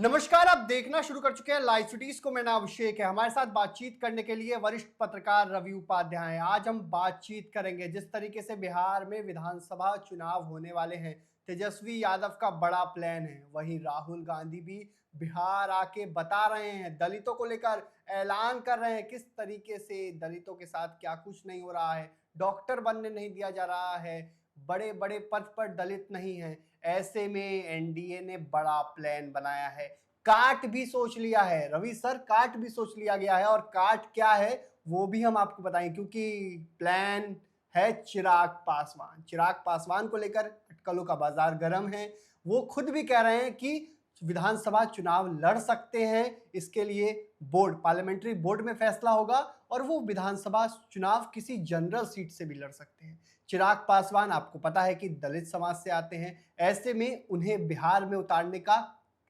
नमस्कार, आप देखना शुरू कर चुके हैं लाइव सिटीज को। मेरा नाम अभिषेक है। हमारे साथ बातचीत करने के लिए वरिष्ठ पत्रकार रवि उपाध्याय हैं। आज हम बातचीत करेंगे जिस तरीके से बिहार में विधानसभा चुनाव होने वाले हैं, तेजस्वी यादव का बड़ा प्लान है। वहीं राहुल गांधी भी बिहार आके बता रहे हैं, दलितों को लेकर ऐलान कर रहे हैं किस तरीके से दलितों के साथ क्या कुछ नहीं हो रहा है, डॉक्टर बनने नहीं दिया जा रहा है, बड़े बड़े पद पर दलित नहीं है। ऐसे में एनडीए ने बड़ा प्लान बनाया है, काट भी सोच लिया है। रवि सर, काट भी सोच लिया गया है, और काट क्या है वो भी हम आपको बताएं, क्योंकि प्लान है चिराग पासवान। चिराग पासवान को लेकर अटकलों का बाजार गर्म है। वो खुद भी कह रहे हैं कि विधानसभा चुनाव लड़ सकते हैं। इसके लिए बोर्ड, पार्लियामेंट्री बोर्ड में फैसला होगा और वो विधानसभा चुनाव किसी जनरल सीट से भी लड़ सकते हैं। चिराग पासवान, आपको पता है कि दलित समाज से आते हैं। ऐसे में उन्हें बिहार में उतारने का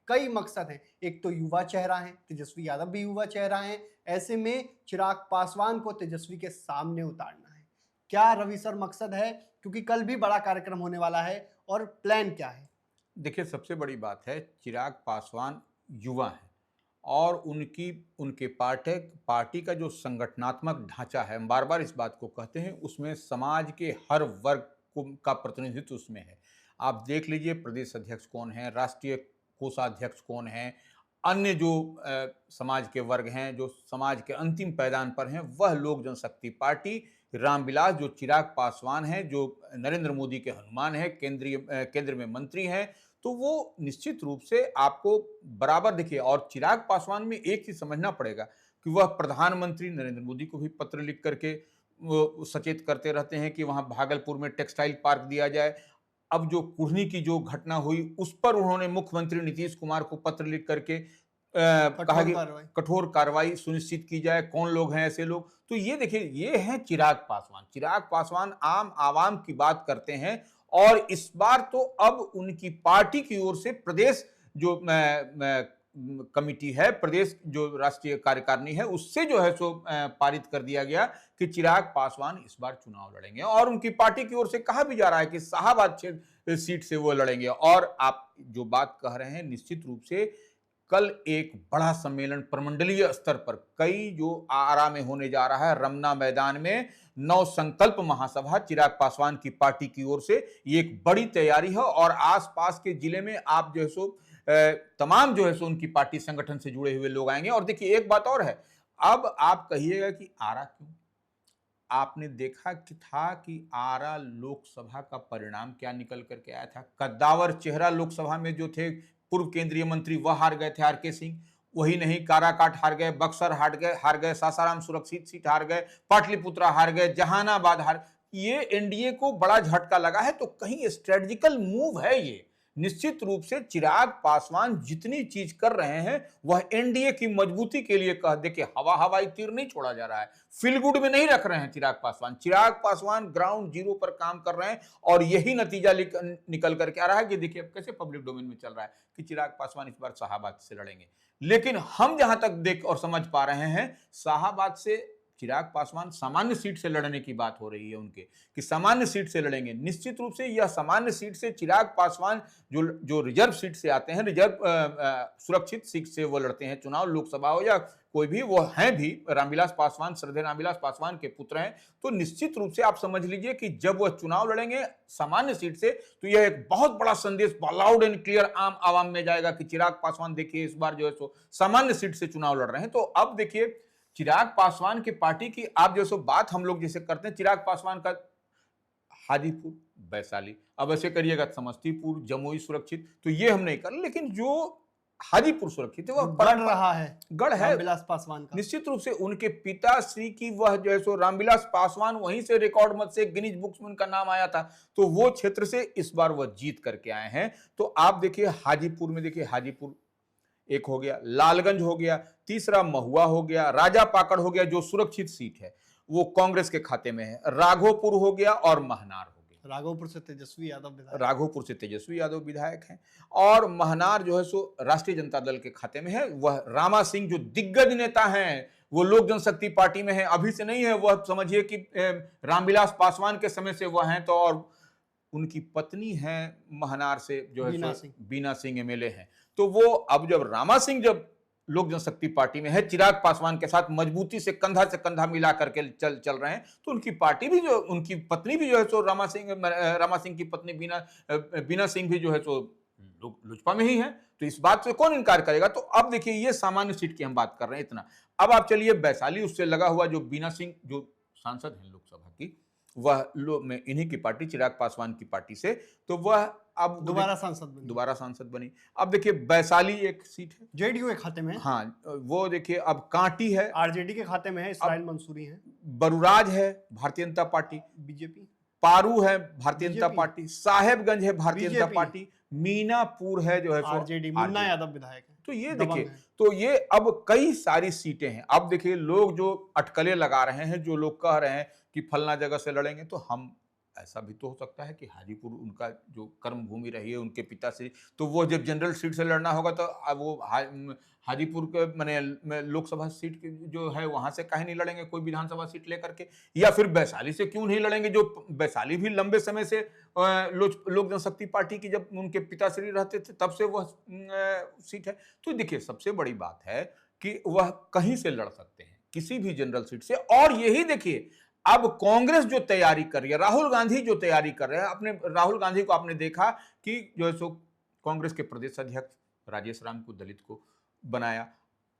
कई मकसद हैं। एक तो युवा चेहरा है, तेजस्वी यादव भी युवा चेहरा है। ऐसे में चिराग पासवान को तेजस्वी के सामने उतारना है। क्या रवि सर मकसद है? क्योंकि कल भी बड़ा कार्यक्रम होने वाला है, और प्लान क्या है? देखिए, सबसे बड़ी बात है, चिराग पासवान युवा हैं और उनके पार्टी का जो संगठनात्मक ढांचा है, हम बार बार इस बात को कहते हैं, उसमें समाज के हर वर्ग का प्रतिनिधित्व उसमें है। आप देख लीजिए, प्रदेश अध्यक्ष कौन है, राष्ट्रीय कोषाध्यक्ष कौन है, अन्य जो समाज के वर्ग हैं, जो समाज के अंतिम पैदान पर हैं, वह लोक जनशक्ति पार्टी, रामविलास जो चिराग पासवान हैं, जो नरेंद्र मोदी के हनुमान हैं, केंद्र में मंत्री हैं, तो वो निश्चित रूप से आपको बराबर दिखे। और चिराग पासवान में एक चीज समझना पड़ेगा कि वह प्रधानमंत्री नरेंद्र मोदी को भी पत्र लिख करके वो सचेत करते रहते हैं कि वहां भागलपुर में टेक्सटाइल पार्क दिया जाए। अब जो कुढ़नी की जो घटना हुई, उस पर उन्होंने मुख्यमंत्री नीतीश कुमार को पत्र लिख करके कहा कि कठोर कार्रवाई सुनिश्चित की जाए। कौन लोग हैं ऐसे लोग? तो ये देखिए, ये हैं चिराग पासवान। चिराग पासवान आम आवाम की बात करते हैं, और इस बार तो अब उनकी पार्टी की ओर से प्रदेश जो कमिटी है, प्रदेश जो राष्ट्रीय कार्यकारिणी है, उससे जो है सो पारित कर दिया गया कि चिराग पासवान इस बार चुनाव लड़ेंगे। और उनकी पार्टी की ओर से कहा भी जा रहा है कि शाहबाद सीट से वो लड़ेंगे। और आप जो बात कह रहे हैं, निश्चित रूप से कल एक बड़ा सम्मेलन प्रमंडलीय स्तर पर कई जो आरा में होने जा रहा है, रमना मैदान में नव संकल्प महासभा चिराग पासवान की पार्टी की ओर से, ये एक बड़ी तैयारी है। और आसपास के जिले में आप जो है सो तमाम जो है सो उनकी पार्टी संगठन से जुड़े हुए लोग आएंगे। और देखिए, एक बात और है, अब आप कहिएगा कि आरा क्यों? आपने देखा कि था कि आरा लोकसभा का परिणाम क्या निकल करके आया था। कद्दावर चेहरा लोकसभा में जो थे, पूर्व केंद्रीय मंत्री, वह हार गए थे, आरके सिंह। वही नहीं, काराकाट हार गए, बक्सर हार गए, सासाराम सुरक्षित सीट हार गए, पाटलिपुत्रा हार गए, जहानाबाद हार। ये एनडीए को बड़ा झटका लगा है। तो कहीं स्ट्रेटेजिकल मूव है ये। निश्चित रूप से चिराग पासवान जितनी चीज कर रहे हैं, वह एनडीए की मजबूती के लिए कह दे कि हवाई तीर नहीं छोड़ा जा रहा है, फील गुड में नहीं रख रहे हैं चिराग पासवान। चिराग पासवान ग्राउंड जीरो पर काम कर रहे हैं, और यही नतीजा निकल करके आ रहा है कि देखिए अब कैसे पब्लिक डोमेन में चल रहा है कि चिराग पासवान इस बार शाहबाद से लड़ेंगे। लेकिन हम जहां तक देख और समझ पा रहे हैं, शाहबाद से चिराग पासवान सामान्य सीट से लड़ने की बात हो रही है उनके, कि सामान्य सीट से लड़ेंगे। निश्चित रूप से यह सामान्य सीट से चिराग पासवान जो रिजर्व सीट से आते हैं, रिजर्व सुरक्षित सीट से वो लड़ते हैं चुनाव, लोकसभा हो या कोई भी, वो हैं भी रामविलास पासवान, श्रद्धेय रामविलास पासवान के पुत्र हैं। तो निश्चित रूप से आप समझ लीजिए कि जब वह चुनाव लड़ेंगे सामान्य सीट से, तो यह एक बहुत बड़ा संदेश लाउड एंड क्लियर आम आवाम में जाएगा कि चिराग पासवान देखिए इस बार जो है सो सामान्य सीट से चुनाव लड़ रहे हैं। तो अब देखिए, चिराग पासवान की पार्टी की आप जैसे बात हम लोग जैसे करते हैं, चिराग पासवान का हाजीपुर, वैशाली, अब ऐसे करिएगा समस्तीपुर, जमुई सुरक्षित, तो ये हम नहीं कर, लेकिन जो हाजीपुर सुरक्षित है वह गढ़ रहा है, गढ़ है रामविलास पासवान का। निश्चित रूप से उनके पिताश्री की वह जो है सो रामविलास पासवान, वहीं से रिकॉर्ड मत से गिनीज बुक्स में उनका नाम आया था। तो वो क्षेत्र से इस बार वह जीत करके आए हैं। तो आप देखिए हाजीपुर में, देखिए हाजीपुर एक हो गया, लालगंज हो गया, तीसरा महुआ हो गया, राजा पाकड़ हो गया, जो सुरक्षित सीट है वो कांग्रेस के खाते में है, राघोपुर हो गया और महनार हो गया। राघोपुर से तेजस्वी यादव विधायक हैं, और महनार जो है सो राष्ट्रीय जनता दल के खाते में है। वह रामा सिंह जो दिग्गज नेता हैं, वो लोक जनशक्ति पार्टी में है, अभी से नहीं है, वह समझिए कि रामविलास पासवान के समय से वह हैं। तो और उनकी पत्नी हैं महनार से जो है बीना सो सिंह। बीना सिंह एमएलए हैं। तो वो अब जब रामा सिंह जब लोक जनशक्ति पार्टी में है, चिराग पासवान के साथ मजबूती से कंधा मिला करके चल रहे हैं, तो उनकी पार्टी भी जो उनकी पत्नी भी जो है सो रामा सिंह की पत्नी बीना सिंह भी जो है सो लोजपा में ही है। तो इस बात से कौन इनकार करेगा। तो अब देखिए ये सामान्य सीट की हम बात कर रहे हैं इतना। अब आप चलिए वैशाली उससे लगा हुआ जो बीना सिंह जो सांसद हैं लोकसभा की, वह में इन्हीं की पार्टी चिराग पासवान की पार्टी से, तो वह अब दोबारा सांसद बनी। अब देखिए वैशाली एक सीट है, जेडीयू के खाते में है। हाँ वो देखिए अब कांटी है, आरजेडी के खाते में है, इसराइल मंसूरी है। बरुराज है भारतीय जनता पार्टी, बीजेपी। पारू है भारतीय जनता पार्टी, साहेबगंज है भारतीय जनता पार्टी, मीनापुर है जो है आरजेडी, मुन्ना यादव विधायक है। तो ये देखिए, तो ये अब कई सारी सीटें हैं। अब देखिए लोग जो अटकलें लगा रहे हैं, जो लोग कह रहे हैं कि फलना जगह से लड़ेंगे, तो हम ऐसा भी तो हो सकता है कि हाजीपुर उनका जो कर्म भूमि रही है उनके पिता से, तो वो जब जनरल सीट से लड़ना होगा तो वो हाजीपुर के माने लोकसभा सीट जो है वहां से काहे नहीं लड़ेंगे कोई विधानसभा सीट लेकर के, या फिर वैशाली से क्यों नहीं लड़ेंगे, जो वैशाली भी लंबे समय से लोक जनशक्ति पार्टी की जब उनके पिताश्री रहते थे तब से वह सीट है। तो देखिए सबसे बड़ी बात है कि वह कहीं से लड़ सकते हैं किसी भी जनरल सीट से। और यही देखिए अब कांग्रेस जो तैयारी कर रही है, राहुल गांधी जो तैयारी कर रहे हैं, अपने राहुल गांधी को आपने देखा कि जो है सो कांग्रेस के प्रदेश अध्यक्ष राजेश राम को दलित को बनाया,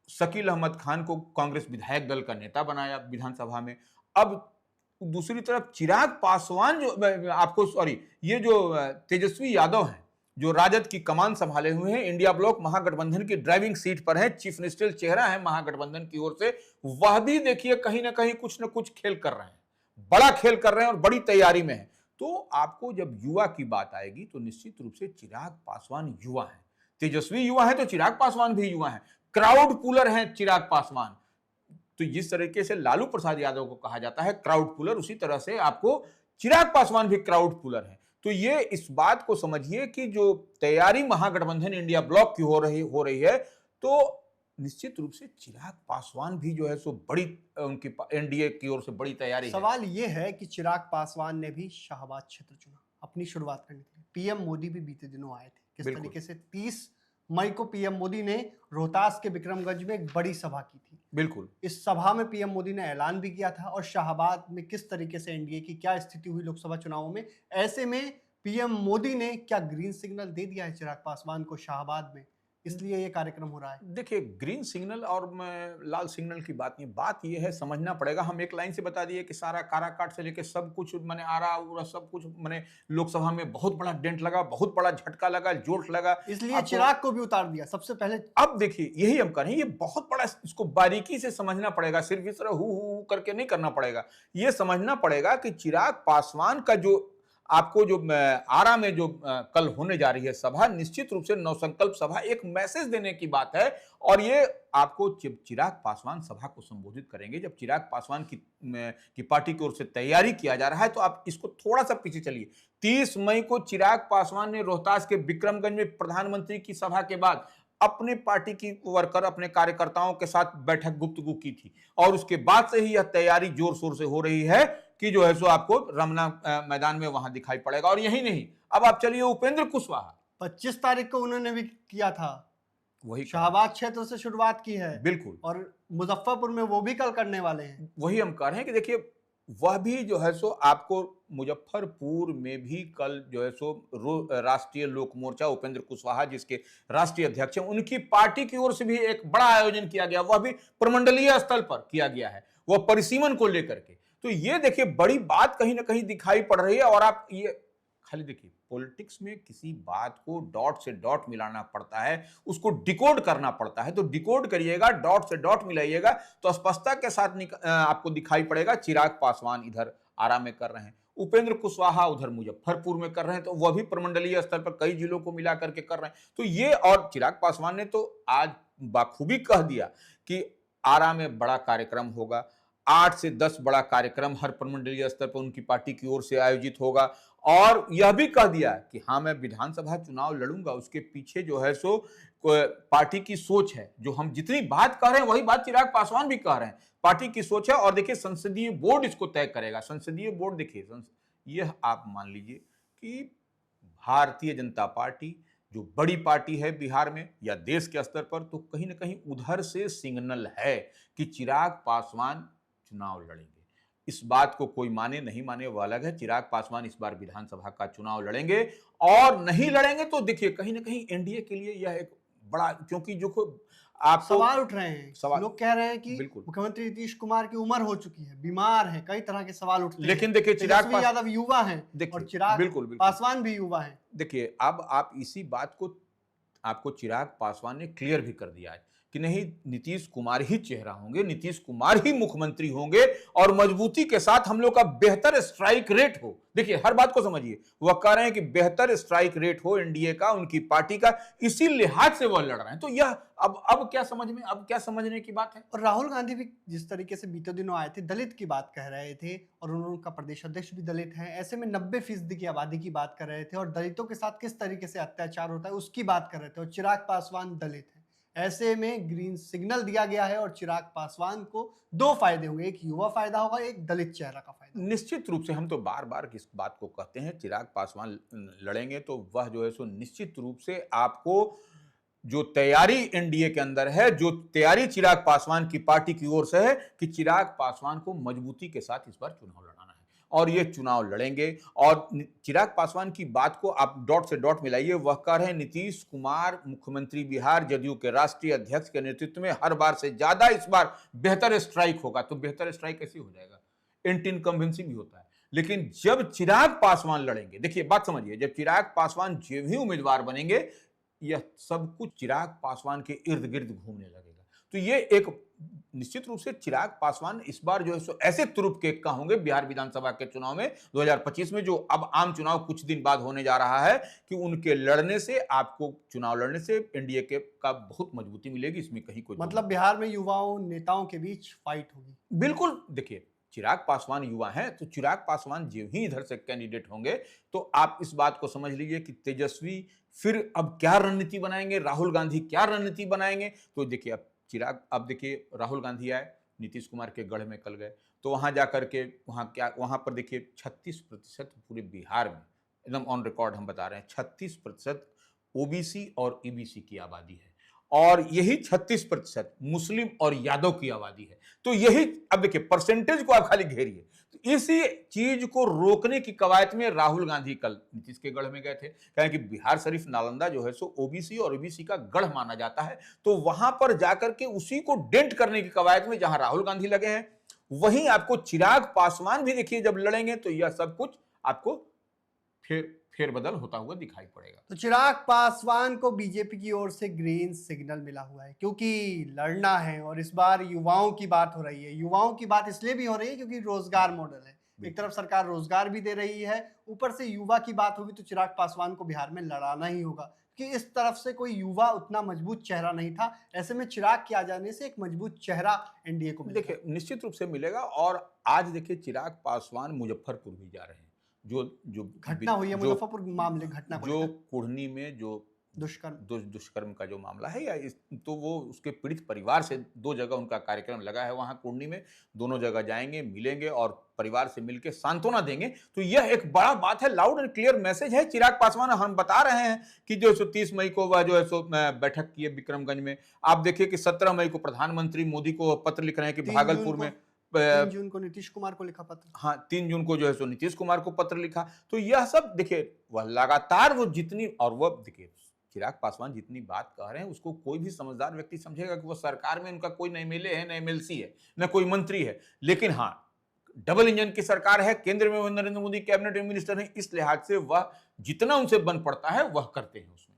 शकील अहमद खान को कांग्रेस विधायक दल का नेता बनाया विधानसभा में। अब दूसरी तरफ चिराग पासवान जो आपको ये जो तेजस्वी यादव हैं जो राजद की कमान संभाले हुए हैं, इंडिया ब्लॉक महागठबंधन की ड्राइविंग सीट पर है, चीफ मिनिस्टर चेहरा है महागठबंधन की ओर से, वह भी देखिए कहीं ना कहीं कुछ ना कुछ खेल कर रहे हैं, बड़ा खेल कर रहे हैं और बड़ी तैयारी में है। तो आपको जब युवा की बात आएगी तो निश्चित रूप से चिराग पासवान युवा है, तेजस्वी युवा है तो चिराग पासवान भी युवा है, क्राउड पुलर है चिराग पासवान। तो जिस तरीके से लालू प्रसाद यादव को कहा जाता है क्राउड पुलर, उसी तरह से आपको चिराग पासवान भी क्राउड पुलर है। तो ये इस बात को समझिए कि जो तैयारी महागठबंधन इंडिया ब्लॉक की हो रही है, तो निश्चित रूप से चिराग पासवान भी जो है सो बड़ी उनकी एनडीए की ओर से बड़ी तैयारी है। सवाल ये है कि चिराग पासवान ने भी शाहबाद क्षेत्र चुना अपनी शुरुआत करने के लिए। पीएम मोदी भी बीते दिनों आए थे, किस तरीके से 30 मई को पीएम मोदी ने रोहतास के विक्रमगंज में एक बड़ी सभा की थी। बिल्कुल, इस सभा में पीएम मोदी ने ऐलान भी किया था, और शाहबाद में किस तरीके से एनडीए की क्या स्थिति हुई लोकसभा चुनावों में, ऐसे में पीएम मोदी ने क्या ग्रीन सिग्नल दे दिया है चिराग पासवान को शाहबाद में, इसलिए ये कार्यक्रम हो रहा है। देखिए ग्रीन सिग्नल और लाल सिग्नल की बात नहीं, बात ये है समझना पड़ेगा। हम एक लाइन से बता दिए कि सारा काराकाट से लेके सब कुछ मैंने आ रहा सब कुछ मैंने लोकसभा में बहुत बड़ा डेंट लगा, बहुत बड़ा झटका लगा, जोट लगा, इसलिए चिराग को भी उतार दिया सबसे पहले। अब देखिए यही हम करें, ये बहुत बड़ा, इसको बारीकी से समझना पड़ेगा, सिर्फ इस तरह हु करके नहीं करना पड़ेगा। ये समझना पड़ेगा कि चिराग पासवान का जो आपको जो आरा में जो कल होने जा रही है सभा, निश्चित रूप से नवसंकल्प सभा, एक मैसेज देने की बात है। और ये आपको चिराग पासवान सभा को संबोधित करेंगे, जब चिराग पासवान की पार्टी की ओर से तैयारी किया जा रहा है, तो आप इसको थोड़ा सा पीछे चलिए। 30 मई को चिराग पासवान ने रोहतास के विक्रमगंज में प्रधानमंत्री की सभा के बाद अपने पार्टी की वर्कर, अपने कार्यकर्ताओं के साथ बैठक गुफ्तगू की थी, और उसके बाद से ही यह तैयारी जोर शोर से हो रही है कि जो है सो आपको रमना मैदान में वहां दिखाई पड़ेगा। और यही नहीं, अब आप चलिए उपेंद्र कुशवाहा, 25 तारीख को उन्होंने भी किया था, वही शाहबाद क्षेत्र से शुरुआत की है। बिल्कुल, और मुजफ्फरपुर में वो भी कल करने वाले हैं। वही हम कह रहे हैं कि देखिए वह भी जो है सो आपको मुजफ्फरपुर में भी कल जो है सो राष्ट्रीय लोक मोर्चा, उपेंद्र कुशवाहा जिसके राष्ट्रीय अध्यक्ष हैं, उनकी पार्टी की ओर से भी एक बड़ा आयोजन किया गया, वह भी प्रमंडलीय स्तर पर किया गया है, वह परिसीमन को लेकर के। तो ये देखिए बड़ी बात कहीं ना कहीं दिखाई पड़ रही है। और आप ये खाली देखिए, पॉलिटिक्स में किसी बात को डॉट से डॉट मिलाना पड़ता है, उसको डिकोड करना पड़ता है। तो डिकोड करिएगा, डॉट से डॉट मिलाइएगा, तो स्पष्टता के साथ आपको दिखाई पड़ेगा चिराग पासवान इधर आरा में कर रहे हैं, उपेंद्र कुशवाहा उधर मुजफ्फरपुर में कर रहे हैं, तो वह भी प्रमंडलीय स्तर पर कई जिलों को मिला करके कर रहे हैं। तो ये, और चिराग पासवान ने तो आज बाखूबी कह दिया कि आरा में बड़ा कार्यक्रम होगा, 8 से 10 बड़ा कार्यक्रम हर प्रमंडलीय स्तर पर उनकी पार्टी की ओर से आयोजित होगा। और यह भी कह दिया कि हाँ मैं विधानसभा चुनाव लड़ूंगा, उसके पीछे जो है सो पार्टी की सोच है, जो हम जितनी बात कह रहे हैं वही बात चिराग पासवान भी कह रहे हैं, पार्टी की सोच है। और देखिए संसदीय बोर्ड इसको तय करेगा। संसदीय बोर्ड देखिए, यह आप मान लीजिए कि भारतीय जनता पार्टी जो बड़ी पार्टी है बिहार में या देश के स्तर पर, तो कहीं ना कहीं उधर से सिग्नल है कि चिराग पासवान चुनाव लड़ेंगे। इस बात को कोई माने नहीं माने वो अलग है। चिराग पासवान इस बार विधानसभा का चुनाव लड़ेंगे, और नहीं लड़ेंगे तो देखिए कहीं ना कहीं एनडीए के लिए यह एक बड़ा, क्योंकि जो आपको सवाल उठ रहे हैं, सवाल लोग कह रहे हैं कि बिल्कुल, मुख्यमंत्री नीतीश कुमार की उम्र हो चुकी है, बीमार है, कई तरह के सवाल उठते हैं। लेकिन देखिए तेजस्वी यादव युवा हैं और देखिए चिराग बिल्कुल बिल्कुल पासवान भी युवा हैं। देखिए, अब आप इसी बात को आपको चिराग पासवान ने क्लियर भी कर दिया है कि नहीं, नीतीश कुमार ही चेहरा होंगे, नीतीश कुमार ही मुख्यमंत्री होंगे, और मजबूती के साथ हम लोग का बेहतर स्ट्राइक रेट हो। देखिए हर बात को समझिए, वह कह रहे हैं कि बेहतर स्ट्राइक रेट हो एनडीए का, उनकी पार्टी का, इसी लिहाज से वह लड़ रहे हैं। तो यह अब क्या समझ में, अब क्या समझने की बात है। और राहुल गांधी भी जिस तरीके से बीते दिनों आए थे, दलित की बात कह रहे थे, और उनका प्रदेश अध्यक्ष भी दलित हैं। ऐसे में 90% की आबादी की बात कर रहे थे, और दलितों के साथ किस तरीके से अत्याचार होता है उसकी बात कर रहे थे, और चिराग पासवान दलित हैं। ऐसे में ग्रीन सिग्नल दिया गया है, और चिराग पासवान को दो फायदे होंगे, एक युवा फायदा होगा, एक दलित चेहरा का फायदा होगा। निश्चित रूप से हम तो बार बार इस बात को कहते हैं, चिराग पासवान लड़ेंगे तो वह जो है सो निश्चित रूप से आपको जो तैयारी एनडीए के अंदर है, जो तैयारी चिराग पासवान की पार्टी की ओर से है कि चिराग पासवान को मजबूती के साथ इस बार चुनाव लड़ाना है, और ये चुनाव लड़ेंगे। और चिराग पासवान की बात को आप डॉट से डॉट मिलाइए, वह कह रहे हैं नीतीश कुमार मुख्यमंत्री बिहार जदयू के राष्ट्रीय अध्यक्ष के नेतृत्व में हर बार से ज्यादा इस बार बेहतर स्ट्राइक होगा। तो बेहतर स्ट्राइक कैसे हो जाएगा, एंटी इनकम्बेंसी भी होता है। लेकिन जब चिराग पासवान लड़ेंगे, देखिए बात समझिए, जब चिराग पासवान जो भी उम्मीदवार बनेंगे, यह सब कुछ चिराग पासवान के इर्द गिर्द घूमने लगेगा। तो ये एक निश्चित रूप से चिराग पासवान इस बार जो है सो ऐसे तुरुप केक का होंगे बिहार विधानसभा के चुनाव में 2025 में, जो अब आम चुनाव कुछ दिन बाद होने जा रहा है, कि उनके लड़ने से, आपको चुनाव लड़ने से एनडीए के का बहुत मजबूती मिलेगी, इसमें कहीं कोई मतलब बिहार में युवाओं नेताओं के बीच फाइट होगी। बिल्कुल। देखिए चिराग पासवान युवा हैं, तो चिराग पासवान जो ही इधर से कैंडिडेट होंगे, तो आप इस बात को समझ लीजिए कि तेजस्वी फिर अब क्या रणनीति बनाएंगे, राहुल गांधी क्या रणनीति बनाएंगे। तो देखिए अब देखिए राहुल गांधी आए, नीतीश कुमार के गढ़ में कल गए, तो वहां जाकर के वहां पर देखिए 36% पूरे बिहार में, एकदम ऑन रिकॉर्ड हम बता रहे हैं, 36% ओबीसी और ईबीसी की आबादी है, और यही 36% मुस्लिम और यादव की आबादी है। तो यही, अब देखिए परसेंटेज को आप खाली घेरिए, तो इसी चीज को रोकने की कवायद में राहुल गांधी कल नीतीश के गढ़ में गए थे। कहें कि बिहार शरीफ नालंदा जो है सो ओबीसी और ओबीसी का गढ़ माना जाता है, तो वहां पर जाकर के उसी को डेंट करने की कवायद में जहां राहुल गांधी लगे हैं, वहीं आपको चिराग पासवान भी देखिए जब लड़ेंगे, तो यह सब कुछ आपको फेरबदल होता हुआ दिखाई पड़ेगा। तो चिराग पासवान को बीजेपी की ओर से ग्रीन सिग्नल मिला हुआ है, क्योंकि लड़ना है, और इस बार युवाओं की बात हो रही है। युवाओं की बात इसलिए भी हो रही है क्योंकि रोजगार मॉडल है, एक तरफ सरकार रोजगार भी दे रही है, ऊपर से युवा की बात होगी, तो चिराग पासवान को बिहार में लड़ाना ही होगा, कि इस तरफ से कोई युवा उतना मजबूत चेहरा नहीं था। ऐसे में चिराग के आ जाने से एक मजबूत चेहरा एनडीए को मिलेगा। देखिए निश्चित रूप से मिलेगा। और आज देखिए चिराग पासवान मुजफ्फरपुर भी जा रहे हैं, जो जो घटना हुई है मुजफ्फरपुर मामले, घटना को जो लेकर कुढ़नी में जो दुष्कर्म दुष्कर्म का जो मामला है, या तो वो उसके पीड़ित परिवार से 2 जगह उनका कार्यक्रम लगा है वहां कुढ़नी में, दोनों जगह जाएंगे, मिलेंगे और परिवार से मिलकर सांत्वना देंगे। तो यह एक बड़ा बात है, लाउड एंड क्लियर मैसेज है। चिराग पासवान हम बता रहे हैं कि जो 30 मई को वह जो है सो बैठक की है विक्रमगंज में। आप देखिए कि 17 मई को प्रधानमंत्री मोदी को पत्र लिख रहे हैं कि भागलपुर में 3 जून को नीतीश कुमार को लिखा पत्र। हाँ, 3 जून को जो है सो नीतीश कुमार को पत्र लिखा। तो यह सब देखिए, वह लगातार वो जितनी, और वह देखिए चिराग पासवान जितनी बात कह रहे हैं, उसको कोई भी समझदार व्यक्ति समझेगा कि वो सरकार में उनका कोई न एमएलए है, न एमएलसी है, न कोई मंत्री है। लेकिन हाँ, डबल इंजन की सरकार है, केंद्र में नरेंद्र मोदी कैबिनेट मिनिस्टर है, इस लिहाज से वह जितना उनसे बन पड़ता है वह करते हैं उसमें।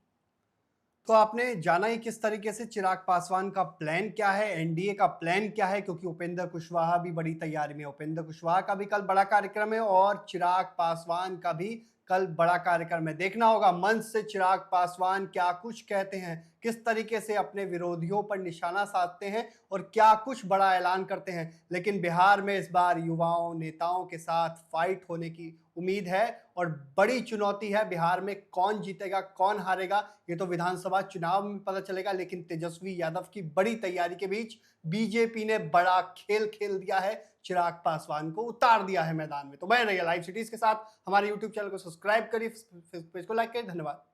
तो आपने जाना ही किस तरीके से चिराग पासवान का प्लान क्या है, एनडीए का प्लान क्या है, क्योंकि उपेंद्र कुशवाहा भी बड़ी तैयारी में है। उपेंद्र कुशवाहा का भी कल बड़ा कार्यक्रम है, और चिराग पासवान का भी कल बड़ा कार्यक्रम है। देखना होगा मंच से चिराग पासवान क्या कुछ कहते हैं, किस तरीके से अपने विरोधियों पर निशाना साधते हैं और क्या कुछ बड़ा ऐलान करते हैं। लेकिन बिहार में इस बार युवाओं नेताओं के साथ फाइट होने की उम्मीद है और बड़ी चुनौती है। बिहार में कौन जीतेगा कौन हारेगा ये तो विधानसभा चुनाव में पता चलेगा, लेकिन तेजस्वी यादव की बड़ी तैयारी के बीच बीजेपी ने बड़ा खेल खेल दिया है, चिराग पासवान को उतार दिया है मैदान में। तो बने रहिए लाइव सिटीज के साथ, हमारे यूट्यूब चैनल को सब्सक्राइब करिए, फेसबुक पेज को लाइक करिए। धन्यवाद।